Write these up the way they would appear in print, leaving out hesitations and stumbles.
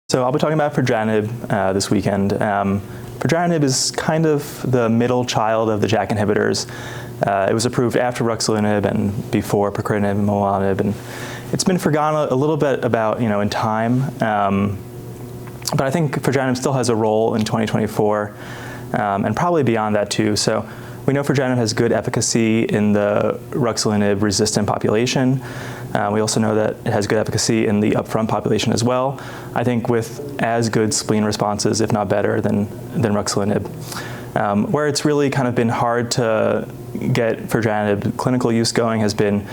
So I'll be talking about fedratinib this weekend. Fedratinib is kind of the middle child of the JAK inhibitors. It was approved after ruxolitinib and before pacritinib and momelotinib, and it's been forgotten a little bit about, in time. But I think fedratinib still has a role in 2024, and probably beyond that too. So we know fedratinib has good efficacy in the ruxolitinib-resistant population. We also know that it has good efficacy in the upfront population as well. I think with as good spleen responses, if not better, than ruxolitinib. Where it's really kind of been hard to get fedratinib clinical use going has been,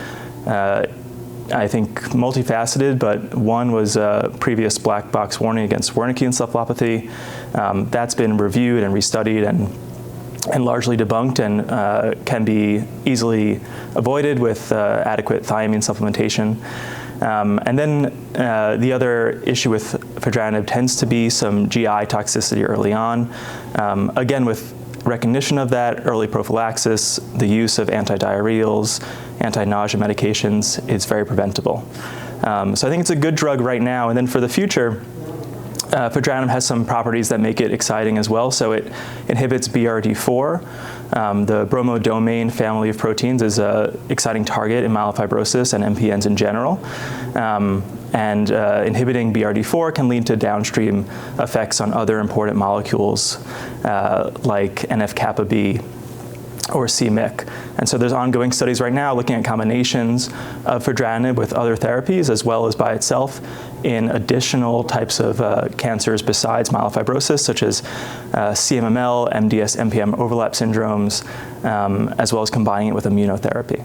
I think, multifaceted, but one was a previous black box warning against Wernicke encephalopathy. That's been reviewed and restudied and largely debunked, and can be easily avoided with adequate thiamine supplementation. And then the other issue with fedratinib tends to be some GI toxicity early on. Again, with recognition of that, early prophylaxis, the use of antidiarrheals, anti-nausea medications is very preventable. So I think it's a good drug right now, and then for the future, fedratinib has some properties that make it exciting as well. So it inhibits BRD4. The bromodomain family of proteins is an exciting target in myelofibrosis and MPNs in general. Inhibiting BRD4 can lead to downstream effects on other important molecules like NF-kappa B or c-MYC. And so there's ongoing studies right now looking at combinations of fedratinib with other therapies as well as by itself in additional types of cancers besides myelofibrosis, such as CMML, MDS, MPM overlap syndromes, as well as combining it with immunotherapy.